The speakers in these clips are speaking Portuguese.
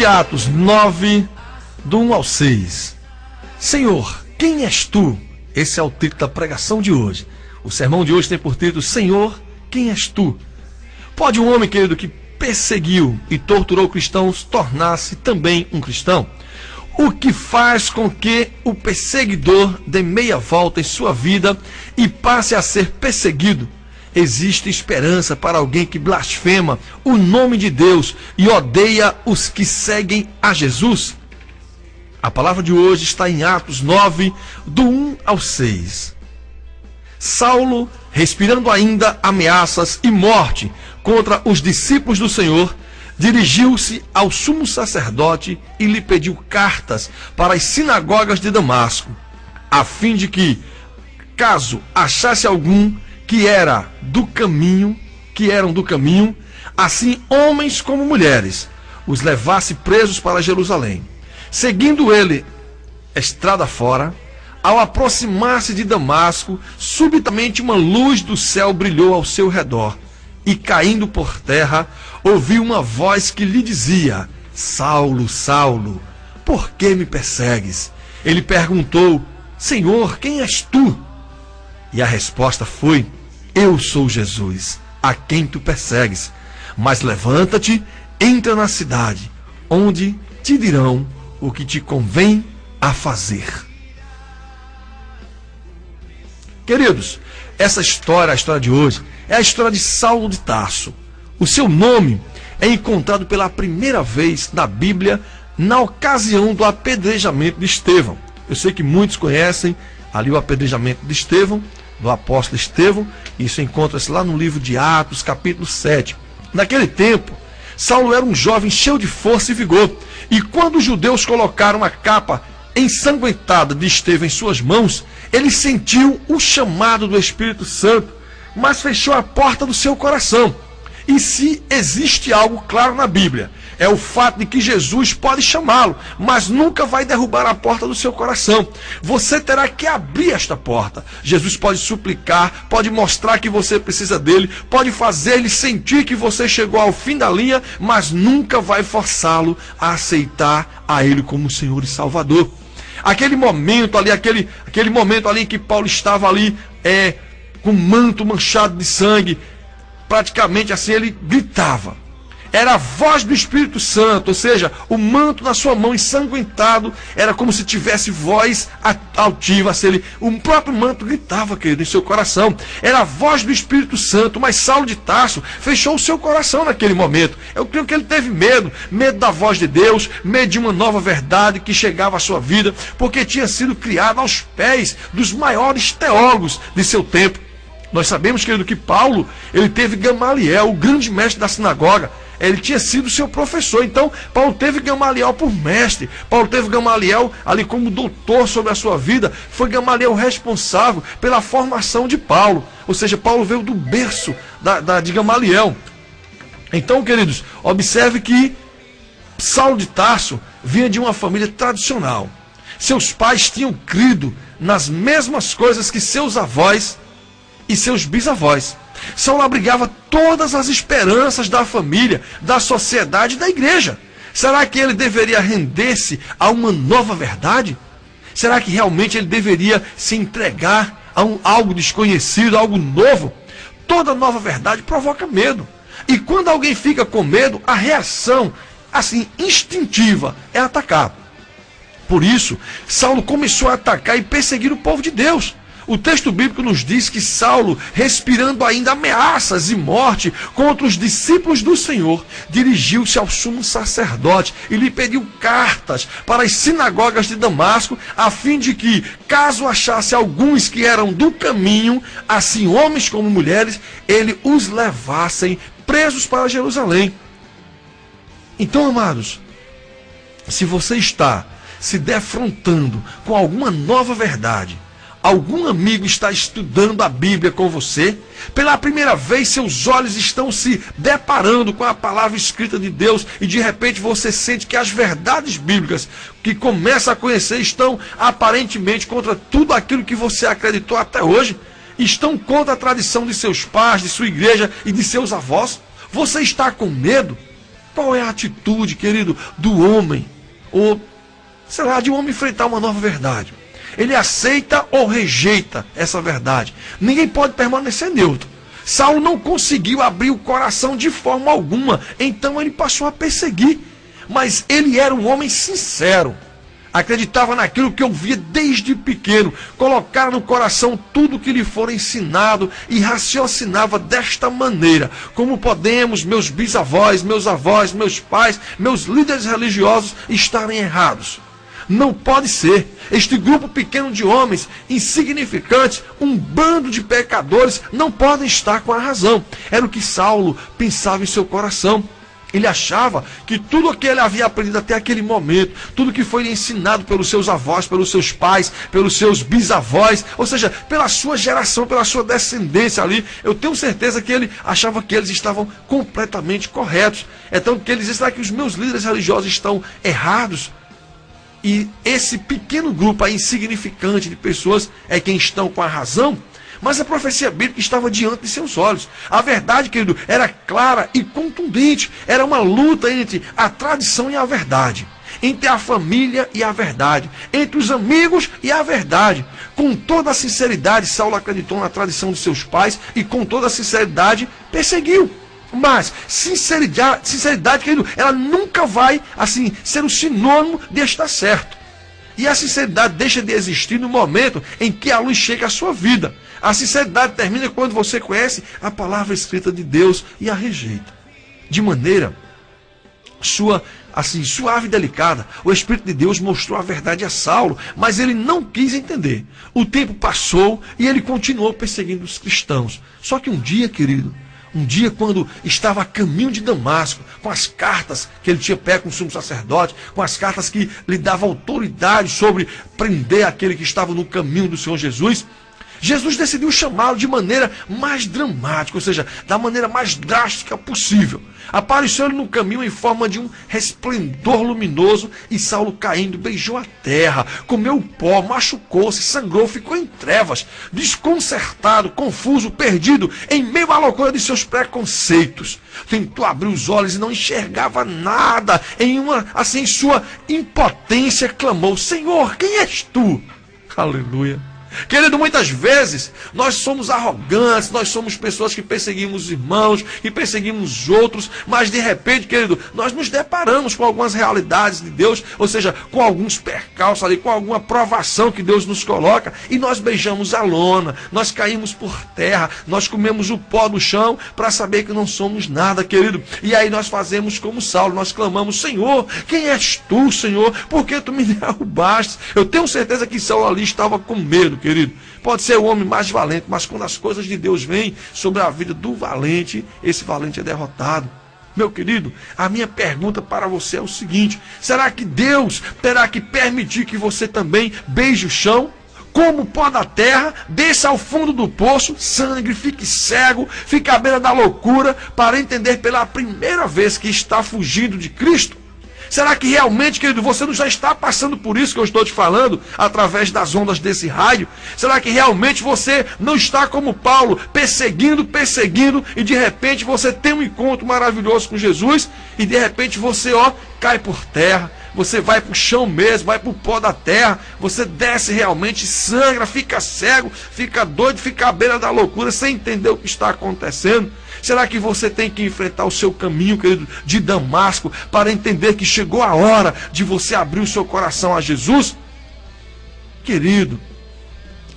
de Atos 9, do 1 ao 6. Senhor, quem és tu? Esse é o título da pregação de hoje. O sermão de hoje tem por título: Senhor, quem és tu? Pode um homem, querido, que perseguiu e torturou cristãos tornar-se também um cristão? O que faz com que o perseguidor dê meia volta em sua vida e passe a ser perseguido? Existe esperança para alguém que blasfema o nome de Deus e odeia os que seguem a Jesus? A palavra de hoje está em Atos 9, do 1 ao 6. Saulo, respirando ainda ameaças e morte contra os discípulos do Senhor, dirigiu-se ao sumo sacerdote e lhe pediu cartas para as sinagogas de Damasco, a fim de que, caso achasse algum que eram do caminho, assim homens como mulheres, os levasse presos para Jerusalém. Seguindo ele estrada fora, ao aproximar-se de Damasco, subitamente uma luz do céu brilhou ao seu redor, e caindo por terra, ouviu uma voz que lhe dizia: Saulo, Saulo, por que me persegues? Ele perguntou: Senhor, quem és tu? E a resposta foi: Eu sou Jesus, a quem tu persegues. Mas levanta-te, entra na cidade, onde te dirão o que te convém a fazer. Queridos, essa história, a história de hoje, é a história de Saulo de Tarso. O seu nome é encontrado pela primeira vez na Bíblia na ocasião do apedrejamento de Estevão. Eu sei que muitos conhecem ali o apedrejamento de Estevão, do apóstolo Estevão. Isso encontra-se lá no livro de Atos, capítulo 7. Naquele tempo, Saulo era um jovem cheio de força e vigor. E quando os judeus colocaram a capa ensanguentada de Estevão em suas mãos, ele sentiu o chamado do Espírito Santo, mas fechou a porta do seu coração. E se existe algo claro na Bíblia, é o fato de que Jesus pode chamá-lo, mas nunca vai derrubar a porta do seu coração. Você terá que abrir esta porta. Jesus pode suplicar, pode mostrar que você precisa dele, pode fazer ele sentir que você chegou ao fim da linha, mas nunca vai forçá-lo a aceitar a ele como Senhor e Salvador. Aquele momento ali em que Paulo estava ali, com o manto manchado de sangue, praticamente assim ele gritava. Era a voz do Espírito Santo, ou seja, o manto na sua mão ensanguentado, era como se tivesse voz altiva, o próprio manto gritava, querido, em seu coração. Era a voz do Espírito Santo, mas Saulo de Tarso fechou o seu coração naquele momento. Eu creio que ele teve medo da voz de Deus, medo de uma nova verdade que chegava à sua vida, porque tinha sido criado aos pés dos maiores teólogos de seu tempo. Nós sabemos, querido, que Paulo, ele teve Gamaliel, o grande mestre da sinagoga. Ele tinha sido seu professor. Então, Paulo teve Gamaliel por mestre. Paulo teve Gamaliel ali como doutor sobre a sua vida. Foi Gamaliel responsável pela formação de Paulo. Ou seja, Paulo veio do berço de Gamaliel. Então, queridos, observe que Saulo de Tarso vinha de uma família tradicional. Seus pais tinham crido nas mesmas coisas que seus avós e seus bisavós. Saulo abrigava todas as esperanças da família, da sociedade e da igreja. Será que ele deveria render-se a uma nova verdade? Será que realmente ele deveria se entregar a algo desconhecido, algo novo? Toda nova verdade provoca medo. E quando alguém fica com medo, a reação, assim, instintiva, é atacar. Por isso, Saulo começou a atacar e perseguir o povo de Deus. O texto bíblico nos diz que Saulo, respirando ainda ameaças e morte contra os discípulos do Senhor, dirigiu-se ao sumo sacerdote e lhe pediu cartas para as sinagogas de Damasco, a fim de que, caso achasse alguns que eram do caminho, assim homens como mulheres, ele os levassem presos para Jerusalém. Então, amados, se você está se defrontando com alguma nova verdade, algum amigo está estudando a Bíblia com você, pela primeira vez seus olhos estão se deparando com a palavra escrita de Deus e de repente você sente que as verdades bíblicas que começa a conhecer estão aparentemente contra tudo aquilo que você acreditou até hoje, estão contra a tradição de seus pais, de sua igreja e de seus avós. Você está com medo? Qual é a atitude, querido, do homem? Ou, sei lá, de um homem enfrentar uma nova verdade? Ele aceita ou rejeita essa verdade? Ninguém pode permanecer neutro. Saulo não conseguiu abrir o coração de forma alguma, então ele passou a perseguir. Mas ele era um homem sincero. Acreditava naquilo que ouvia desde pequeno, colocava no coração tudo que lhe fora ensinado e raciocinava desta maneira: como podemos, meus bisavós, meus avós, meus pais, meus líderes religiosos estarem errados? Não pode ser. Este grupo pequeno de homens insignificantes, um bando de pecadores, não podem estar com a razão. Era o que Saulo pensava em seu coração. Ele achava que tudo o que ele havia aprendido até aquele momento, tudo que foi ensinado pelos seus avós, pelos seus pais, pelos seus bisavós, ou seja, pela sua geração, pela sua descendência ali, eu tenho certeza que ele achava que eles estavam completamente corretos. Então que ele dizia: será que os meus líderes religiosos estão errados? E esse pequeno grupo aí, insignificante de pessoas é quem estão com a razão? Mas a profecia bíblica estava diante de seus olhos. A verdade, querido, era clara e contundente. Era uma luta entre a tradição e a verdade, entre a família e a verdade, entre os amigos e a verdade. Com toda a sinceridade, Saulo acreditou na tradição de seus pais e com toda a sinceridade perseguiu. Mas sinceridade, querido, ela nunca vai, assim, ser o sinônimo de estar certo. E a sinceridade deixa de existir no momento em que a luz chega à sua vida. A sinceridade termina quando você conhece a palavra escrita de Deus e a rejeita. De maneira suave e delicada, o Espírito de Deus mostrou a verdade a Saulo, mas ele não quis entender. O tempo passou e ele continuou perseguindo os cristãos. Só que um dia, querido, quando estava a caminho de Damasco, com as cartas que ele tinha pego com o sumo sacerdote, com as cartas que lhe davam autoridade sobre prender aquele que estava no caminho do Senhor Jesus, Jesus decidiu chamá-lo de maneira mais dramática, ou seja, da maneira mais drástica possível. Apareceu-lhe no caminho em forma de um resplendor luminoso e Saulo, caindo, beijou a terra, comeu o pó, machucou-se, sangrou, ficou em trevas, desconcertado, confuso, perdido, em meio à loucura de seus preconceitos. Tentou abrir os olhos e não enxergava nada. Em sua impotência, clamou: Senhor, quem és tu? Aleluia. Querido, muitas vezes nós somos arrogantes, nós somos pessoas que perseguimos irmãos, que perseguimos outros, mas de repente, querido, nós nos deparamos com algumas realidades de Deus, ou seja, com alguns percalços ali, com alguma provação que Deus nos coloca, e nós beijamos a lona, nós caímos por terra, nós comemos o pó do chão para saber que não somos nada, querido. E aí nós fazemos como Saulo, nós clamamos: Senhor, quem és tu, Senhor? Por que tu me derrubaste? Eu tenho certeza que Saulo ali estava com medo, querido. Pode ser o homem mais valente, mas quando as coisas de Deus vêm sobre a vida do valente, esse valente é derrotado. Meu querido, a minha pergunta para você é o seguinte: será que Deus terá que permitir que você também beije o chão, como o pó da terra, desça ao fundo do poço, sangre, fique cego, fique à beira da loucura, para entender pela primeira vez que está fugindo de Cristo? Será que realmente, querido, você não já está passando por isso que eu estou te falando, através das ondas desse rádio? Será que realmente você não está como Paulo, perseguindo, e de repente você tem um encontro maravilhoso com Jesus, e de repente você, cai por terra, você vai para o chão mesmo, vai para o pó da terra, você desce realmente, sangra, fica cego, fica doido, fica à beira da loucura, sem entender o que está acontecendo? Será que você tem que enfrentar o seu caminho, querido, de Damasco, para entender que chegou a hora de você abrir o seu coração a Jesus? Querido,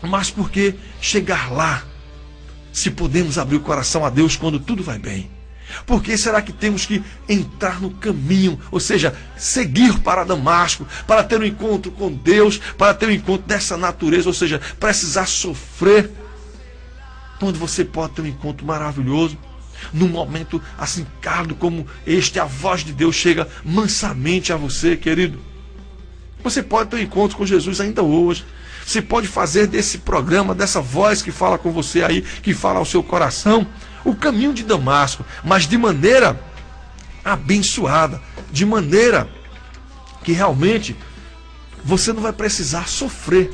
mas por que chegar lá, se podemos abrir o coração a Deus quando tudo vai bem? Por que será que temos que entrar no caminho, ou seja, seguir para Damasco, para ter um encontro com Deus, para ter um encontro dessa natureza, ou seja, precisar sofrer, quando você pode ter um encontro maravilhoso? Num momento assim cálido como este, a voz de Deus chega mansamente a você, querido. Você pode ter um encontro com Jesus ainda hoje. Você pode fazer desse programa, dessa voz que fala com você aí, que fala ao seu coração, o caminho de Damasco, mas de maneira abençoada, de maneira que realmente você não vai precisar sofrer.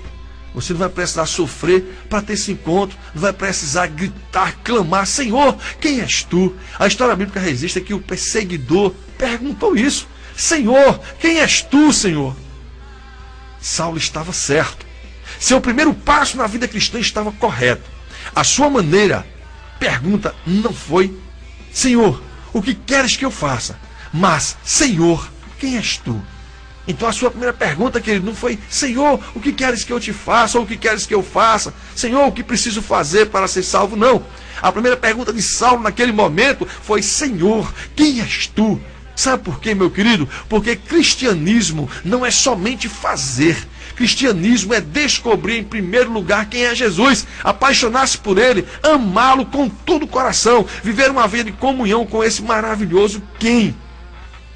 Você não vai precisar sofrer para ter esse encontro, não vai precisar gritar, clamar: Senhor, quem és tu? A história bíblica registra que o perseguidor perguntou isso. Senhor, quem és tu, Senhor? Saulo estava certo. Seu primeiro passo na vida cristã estava correto. A sua pergunta não foi: Senhor, o que queres que eu faça? Mas, Senhor, quem és tu? Então a sua primeira pergunta, querido, não foi: Senhor, o que queres que eu te faça? Ou o que queres que eu faça? Senhor, o que preciso fazer para ser salvo? Não. A primeira pergunta de Saulo naquele momento foi: Senhor, quem és tu? Sabe por quê, meu querido? Porque cristianismo não é somente fazer. Cristianismo é descobrir em primeiro lugar quem é Jesus, apaixonar-se por Ele, amá-lo com todo o coração, viver uma vida de comunhão com esse maravilhoso quem.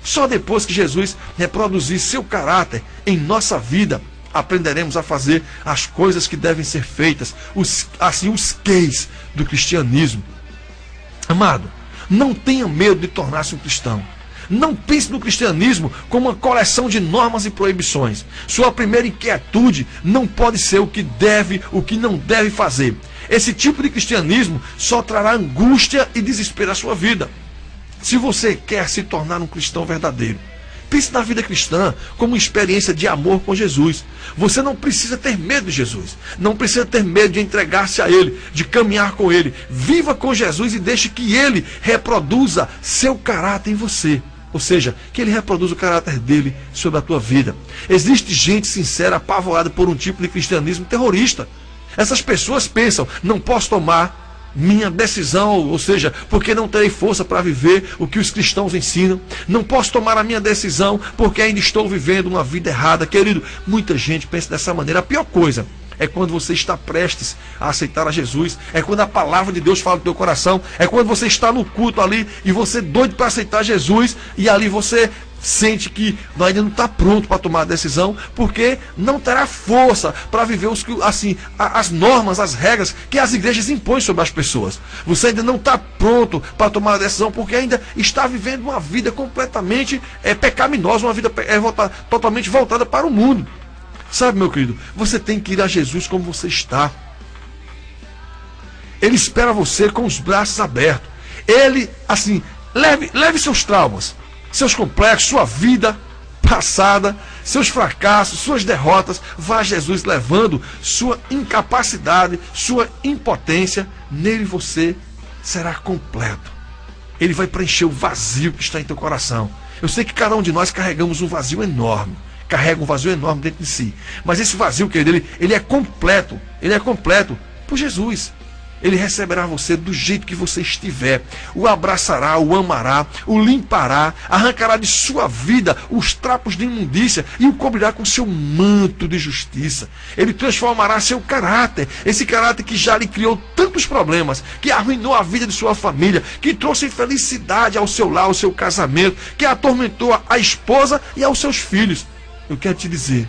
Só depois que Jesus reproduzir seu caráter em nossa vida, aprenderemos a fazer as coisas que devem ser feitas, os queis do cristianismo. Amado, não tenha medo de tornar-se um cristão. Não pense no cristianismo como uma coleção de normas e proibições. Sua primeira inquietude não pode ser o que deve, o que não deve fazer. Esse tipo de cristianismo só trará angústia e desespero à sua vida. Se você quer se tornar um cristão verdadeiro, pense na vida cristã como uma experiência de amor com Jesus. Você não precisa ter medo de Jesus. Não precisa ter medo de entregar-se a Ele, de caminhar com Ele. Viva com Jesus e deixe que Ele reproduza seu caráter em você. Ou seja, que Ele reproduza o caráter dele sobre a tua vida. Existe gente sincera apavorada por um tipo de cristianismo terrorista. Essas pessoas pensam: não posso tomar minha decisão, ou seja, porque não terei força para viver o que os cristãos ensinam. Não posso tomar a minha decisão porque ainda estou vivendo uma vida errada. Querido, muita gente pensa dessa maneira. A pior coisa é quando você está prestes a aceitar a Jesus. É quando a palavra de Deus fala no teu coração. É quando você está no culto ali e você é doido para aceitar Jesus, e ali você sente que ainda não está pronto para tomar a decisão, porque não terá força para viver as normas, as regras que as igrejas impõem sobre as pessoas. Você ainda não está pronto para tomar a decisão, porque ainda está vivendo uma vida completamente pecaminosa, uma vida totalmente voltada para o mundo. Sabe, meu querido, você tem que ir a Jesus como você está. Ele espera você com os braços abertos. Ele, leve seus traumas, seus complexos, sua vida passada, seus fracassos, suas derrotas. Vá a Jesus levando sua incapacidade, sua impotência. Nele você será completo. Ele vai preencher o vazio que está em teu coração. Eu sei que cada um de nós carregamos um vazio enorme. Carrega um vazio enorme dentro de si. Mas esse vazio, querido, ele é completo. Ele é completo por Jesus. Ele receberá você do jeito que você estiver. O abraçará, o amará, o limpará, arrancará de sua vida os trapos de imundícia e o cobrirá com seu manto de justiça. Ele transformará seu caráter. Esse caráter que já lhe criou tantos problemas, que arruinou a vida de sua família, que trouxe infelicidade ao seu lar, ao seu casamento, que atormentou a esposa e aos seus filhos. Eu quero te dizer,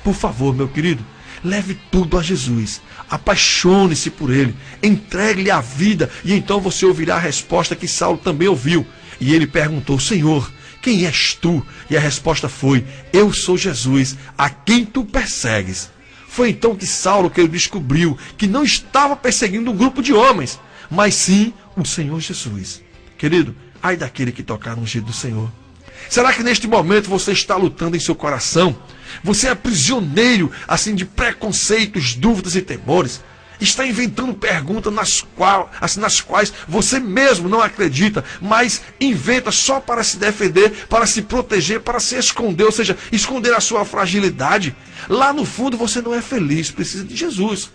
por favor, meu querido, leve tudo a Jesus. Apaixone-se por Ele. Entregue-lhe a vida. E então você ouvirá a resposta que Saulo também ouviu. E ele perguntou: Senhor, quem és tu? E a resposta foi: eu sou Jesus, a quem tu persegues. Foi então que Saulo descobriu que não estava perseguindo um grupo de homens, mas sim o Senhor Jesus. Querido, ai daquele que tocar no ungido do Senhor. Será que neste momento você está lutando em seu coração? Você é prisioneiro de preconceitos, dúvidas e temores? Está inventando perguntas nas quais você mesmo não acredita, mas inventa só para se defender, para se proteger, para se esconder, ou seja, esconder a sua fragilidade. Lá no fundo você não é feliz, precisa de Jesus.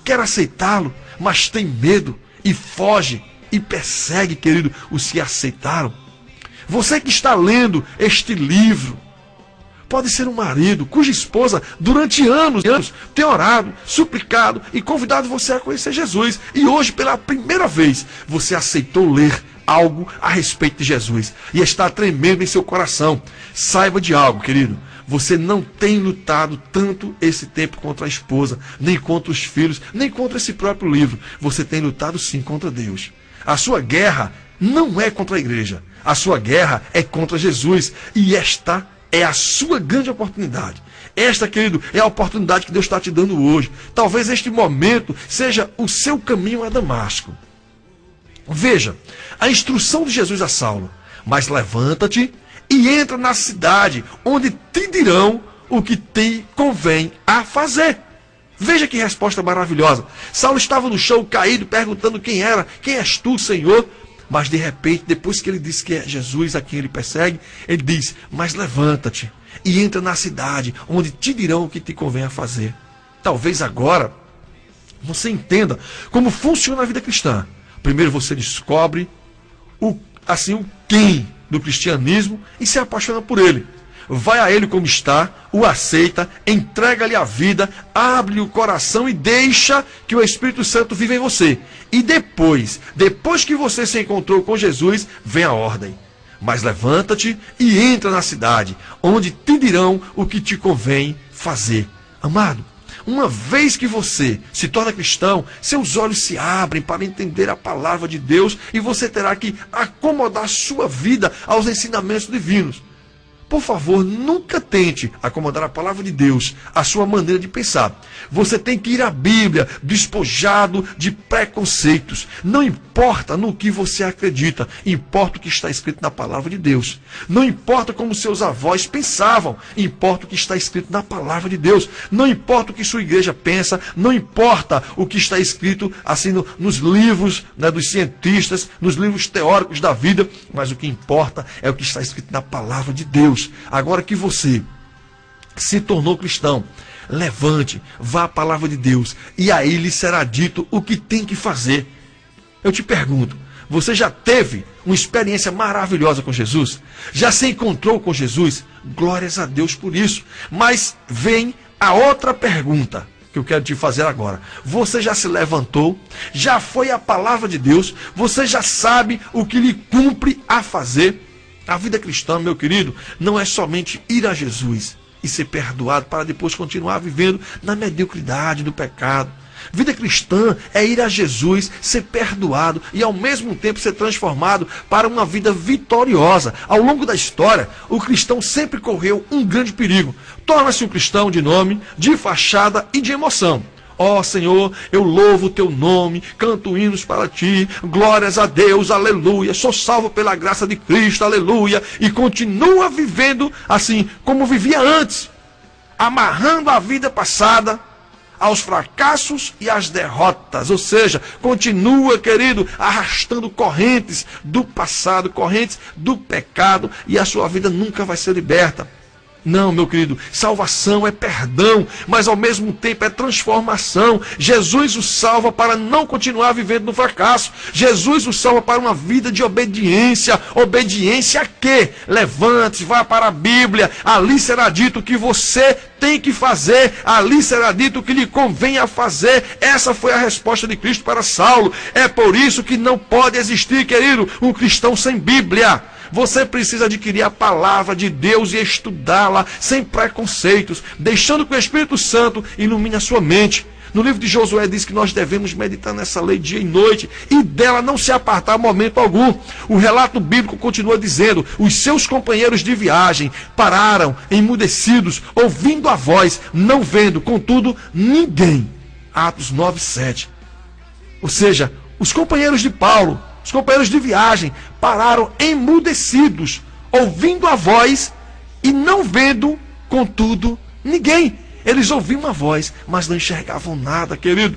Quer aceitá-lo, mas tem medo e foge e persegue, querido, os que aceitaram. Você que está lendo este livro, pode ser um marido cuja esposa, durante anos, tem orado, suplicado e convidado você a conhecer Jesus. E hoje, pela primeira vez, você aceitou ler algo a respeito de Jesus e está tremendo em seu coração. Saiba de algo, querido. Você não tem lutado tanto esse tempo contra a esposa, nem contra os filhos, nem contra esse próprio livro. Você tem lutado sim contra Deus. A sua guerra não é contra a igreja. A sua guerra é contra Jesus. E esta é a sua grande oportunidade. Esta, querido, é a oportunidade que Deus está te dando hoje. Talvez este momento seja o seu caminho a Damasco. Veja, a instrução de Jesus a Saulo Mas levanta-te e entra na cidade, onde te dirão o que te convém a fazer. Veja que resposta maravilhosa. Saulo estava no chão caído, perguntando quem era. Quem és tu, Senhor? Mas de repente, depois que ele disse que é Jesus a quem ele persegue, ele diz, mas levanta-te e entra na cidade, onde te dirão o que te convém a fazer. Talvez agora você entenda como funciona a vida cristã. Primeiro você descobre o quem do cristianismo e se apaixona por ele. Vai a ele como está, o aceita, entrega-lhe a vida, abre-lhe o coração e deixa que o Espírito Santo viva em você. E depois que você se encontrou com Jesus, vem a ordem. Mas levanta-te e entra na cidade, onde te dirão o que te convém fazer. Amado, uma vez que você se torna cristão, seus olhos se abrem para entender a palavra de Deus e você terá que acomodar sua vida aos ensinamentos divinos. Por favor, nunca tente acomodar a palavra de Deus à sua maneira de pensar. Você tem que ir à Bíblia despojado de preconceitos. Não importa no que você acredita, importa o que está escrito na palavra de Deus. Não importa como seus avós pensavam, importa o que está escrito na palavra de Deus. Não importa o que sua igreja pensa, não importa o que está escrito assim nos livros, né, dos cientistas, nos livros teóricos da vida, mas o que importa é o que está escrito na palavra de Deus. Agora que você se tornou cristão, levante, vá à palavra de Deus e aí lhe será dito o que tem que fazer. Eu te pergunto, você já teve uma experiência maravilhosa com Jesus? Já se encontrou com Jesus? Glórias a Deus por isso. Mas vem a outra pergunta que eu quero te fazer agora. Você já se levantou? Já foi à palavra de Deus? Você já sabe o que lhe cumpre a fazer? A vida cristã, meu querido, não é somente ir a Jesus e ser perdoado para depois continuar vivendo na mediocridade do pecado. Vida cristã é ir a Jesus, ser perdoado e ao mesmo tempo ser transformado para uma vida vitoriosa. Ao longo da história, o cristão sempre correu um grande perigo. Torna-se um cristão de nome, de fachada e de emoção. Ó Senhor, eu louvo o teu nome, canto hinos para ti, glórias a Deus, aleluia, sou salvo pela graça de Cristo, aleluia, e continua vivendo assim como vivia antes, amarrando a vida passada aos fracassos e às derrotas, ou seja, continua, querido, arrastando correntes do passado, correntes do pecado, e a sua vida nunca vai ser liberta. Não, meu querido, salvação é perdão, mas ao mesmo tempo é transformação. Jesus o salva para não continuar vivendo no fracasso. Jesus o salva para uma vida de obediência. Obediência a quê? Levante-se, vá para a Bíblia, ali será dito o que você tem que fazer, ali será dito o que lhe convém a fazer. Essa foi a resposta de Cristo para Saulo. É por isso que não pode existir, querido, um cristão sem Bíblia. Você precisa adquirir a palavra de Deus e estudá-la sem preconceitos, deixando que o Espírito Santo ilumine a sua mente. No livro de Josué diz que nós devemos meditar nessa lei dia e noite e dela não se apartar momento algum. O relato bíblico continua dizendo, os seus companheiros de viagem pararam emudecidos, ouvindo a voz, não vendo, contudo, ninguém. Atos 9:7. Ou seja, os companheiros de Paulo, os companheiros de viagem pararam emudecidos, ouvindo a voz e não vendo, contudo, ninguém. Eles ouviam uma voz, mas não enxergavam nada, querido.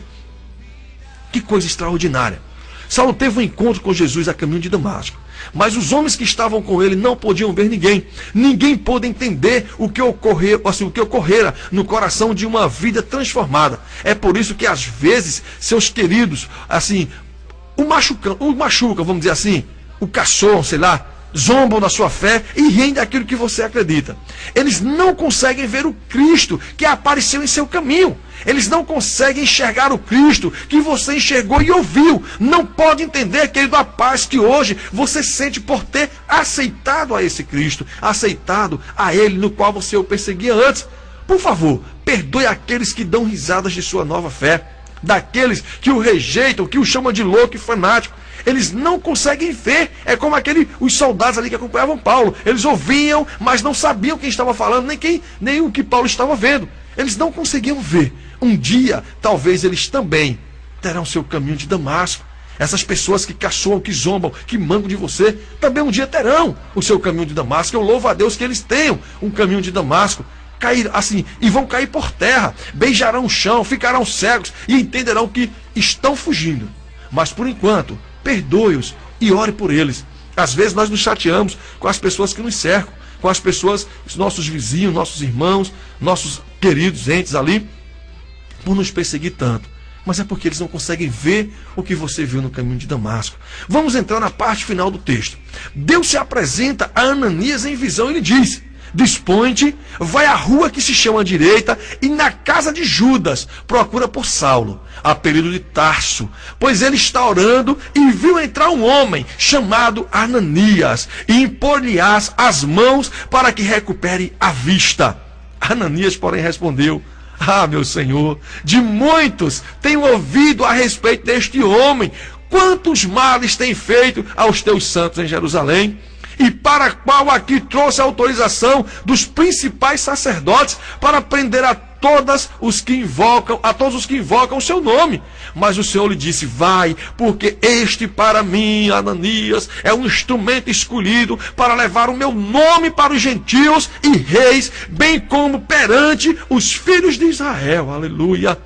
Que coisa extraordinária. Saulo teve um encontro com Jesus a caminho de Damasco, mas os homens que estavam com ele não podiam ver ninguém. Ninguém pôde entender o que ocorrera no coração de uma vida transformada. É por isso que às vezes seus queridos, o machucam, vamos dizer assim, o caçoam, sei lá, zombam da sua fé e riem daquilo que você acredita. Eles não conseguem ver o Cristo que apareceu em seu caminho. Eles não conseguem enxergar o Cristo que você enxergou e ouviu. Não pode entender, querido, a paz que hoje você sente por ter aceitado a esse Cristo, aceitado a Ele no qual você o perseguia antes. Por favor, perdoe aqueles que dão risadas de sua nova fé, daqueles que o rejeitam, que o chamam de louco e fanático. Eles não conseguem ver. É como os soldados ali que acompanhavam Paulo. Eles ouviam, mas não sabiam quem estava falando, nem o que Paulo estava vendo. Eles não conseguiam ver. Um dia, talvez eles também terão seu caminho de Damasco. Essas pessoas que caçoam, que zombam, que mangam de você, também um dia terão o seu caminho de Damasco. Eu louvo a Deus que eles tenham um caminho de Damasco. Cair assim, e vão cair por terra, beijarão o chão, ficarão cegos e entenderão que estão fugindo. Mas por enquanto, perdoe-os e ore por eles. Às vezes nós nos chateamos com as pessoas que nos cercam, com as pessoas, os nossos vizinhos, nossos irmãos, nossos queridos entes ali, por nos perseguir tanto. Mas é porque eles não conseguem ver o que você viu no caminho de Damasco. Vamos entrar na parte final do texto. Deus se apresenta a Ananias em visão e lhe diz: dispõe-te, vai à rua que se chama direita e na casa de Judas procura por Saulo, apelido de Tarso, pois ele está orando e viu entrar um homem chamado Ananias e impor-lhe-ás as mãos para que recupere a vista. Ananias, porém, respondeu: ah, meu Senhor, de muitos tenho ouvido a respeito deste homem, quantos males tem feito aos teus santos em Jerusalém, e para qual aqui trouxe a autorização dos principais sacerdotes para prender a todos os que invocam o seu nome. Mas o Senhor lhe disse: vai, porque este para mim, Ananias, é um instrumento escolhido para levar o meu nome para os gentios e reis, bem como perante os filhos de Israel. Aleluia.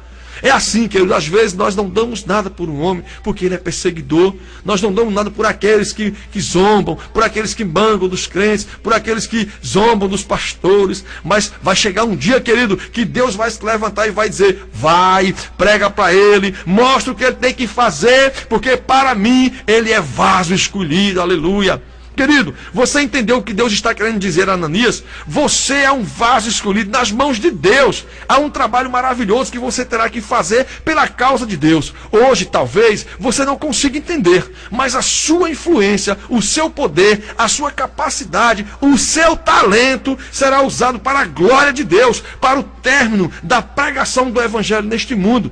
É assim, querido, às vezes nós não damos nada por um homem, porque ele é perseguidor. Nós não damos nada por aqueles que zombam, por aqueles que mangam dos crentes, por aqueles que zombam dos pastores. Mas vai chegar um dia, querido, que Deus vai se levantar e vai dizer: vai, prega para ele, mostra o que ele tem que fazer, porque para mim ele é vaso escolhido. Aleluia. Querido, você entendeu o que Deus está querendo dizer a Ananias? Você é um vaso escolhido nas mãos de Deus. Há um trabalho maravilhoso que você terá que fazer pela causa de Deus. Hoje, talvez, você não consiga entender, mas a sua influência, o seu poder, a sua capacidade, o seu talento será usado para a glória de Deus, para o término da pregação do Evangelho neste mundo.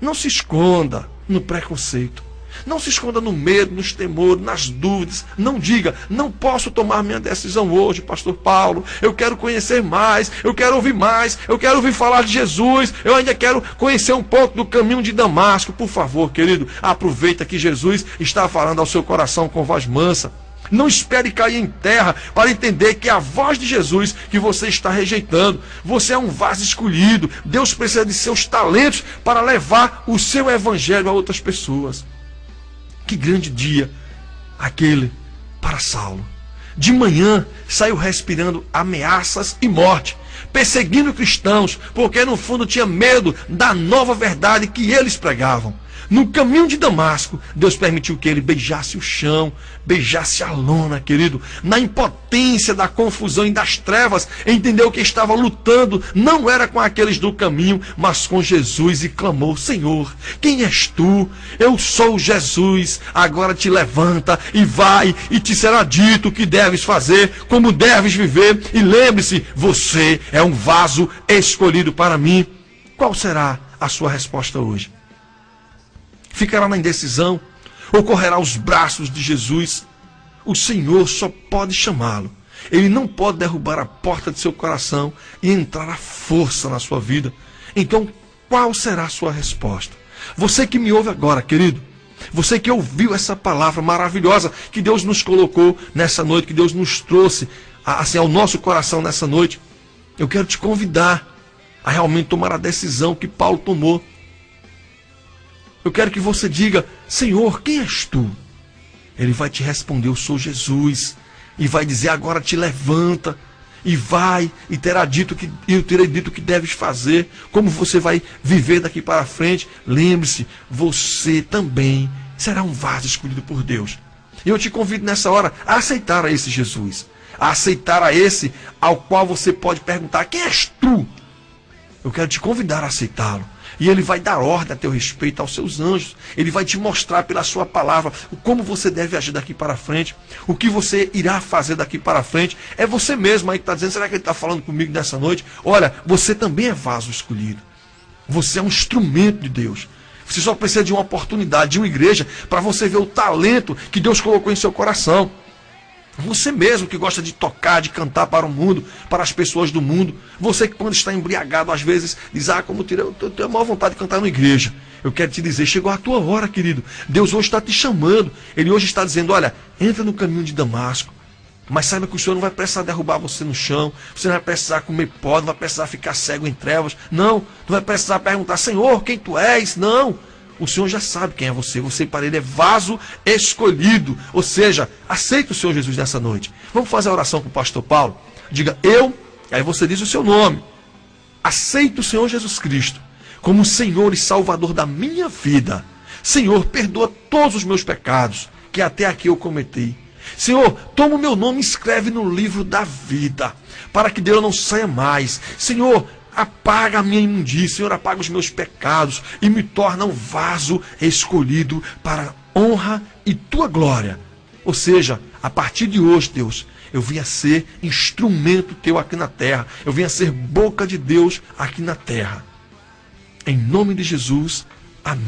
Não se esconda no preconceito. Não se esconda no medo, nos temores, nas dúvidas. Não diga: não posso tomar minha decisão hoje, pastor Paulo. Eu quero conhecer mais, eu quero ouvir mais, eu quero ouvir falar de Jesus. Eu ainda quero conhecer um pouco do caminho de Damasco. Por favor, querido, aproveita que Jesus está falando ao seu coração com voz mansa. Não espere cair em terra para entender que é a voz de Jesus que você está rejeitando. Você é um vaso escolhido. Deus precisa de seus talentos para levar o seu evangelho a outras pessoas. Que grande dia aquele para Saulo. De manhã saiu respirando ameaças e morte, perseguindo cristãos, porque no fundo tinha medo da nova verdade que eles pregavam. No caminho de Damasco, Deus permitiu que ele beijasse o chão, beijasse a lona, querido. Na impotência da confusão e das trevas, entendeu que estava lutando, não era com aqueles do caminho, mas com Jesus, e clamou: Senhor, quem és tu? Eu sou Jesus. Agora te levanta e vai, e te será dito o que deves fazer, como deves viver. E lembre-se, você é um vaso escolhido para mim. Qual será a sua resposta hoje? Ficará na indecisão ou correrá aos braços de Jesus? O Senhor só pode chamá-lo. Ele não pode derrubar a porta de seu coração e entrar à força na sua vida. Então, qual será a sua resposta? Você que me ouve agora, querido, você que ouviu essa palavra maravilhosa que Deus nos colocou nessa noite, que Deus nos trouxe assim ao nosso coração nessa noite, eu quero te convidar a realmente tomar a decisão que Paulo tomou. Eu quero que você diga: Senhor, quem és tu? Ele vai te responder: eu sou Jesus. E vai dizer: agora te levanta e vai, e eu terei dito o que deves fazer, como você vai viver daqui para frente. Lembre-se, você também será um vaso escolhido por Deus. E eu te convido nessa hora a aceitar a esse Jesus, a aceitar a esse ao qual você pode perguntar: quem és tu? Eu quero te convidar a aceitá-lo. E ele vai dar ordem a teu respeito aos seus anjos. Ele vai te mostrar pela sua palavra como você deve agir daqui para frente. O que você irá fazer daqui para frente. É você mesmo aí que está dizendo: será que ele está falando comigo nessa noite? Olha, você também é vaso escolhido. Você é um instrumento de Deus. Você só precisa de uma oportunidade, de uma igreja, para você ver o talento que Deus colocou em seu coração. Você mesmo que gosta de tocar, de cantar para o mundo, para as pessoas do mundo. Você que quando está embriagado, às vezes, diz: como eu tenho a maior vontade de cantar na igreja. Eu quero te dizer, chegou a tua hora, querido. Deus hoje está te chamando. Ele hoje está dizendo, olha, entra no caminho de Damasco. Mas saiba que o Senhor não vai precisar derrubar você no chão. Você não vai precisar comer pó, não vai precisar ficar cego em trevas. Não vai precisar perguntar, Senhor, quem tu és? Não. O Senhor já sabe quem é você. Você para ele é vaso escolhido. Ou seja, aceita o Senhor Jesus nessa noite. Vamos fazer a oração com o pastor Paulo? Diga, aí você diz o seu nome. Aceito o Senhor Jesus Cristo como Senhor e Salvador da minha vida. Senhor, perdoa todos os meus pecados que até aqui eu cometi. Senhor, toma o meu nome e escreve no livro da vida, para que dele eu não saia mais. Senhor, apaga a minha imundícia, Senhor, apaga os meus pecados e me torna um vaso escolhido para honra e tua glória. Ou seja, a partir de hoje, Deus, eu vim a ser instrumento teu aqui na terra. Eu vim a ser boca de Deus aqui na terra. Em nome de Jesus, amém.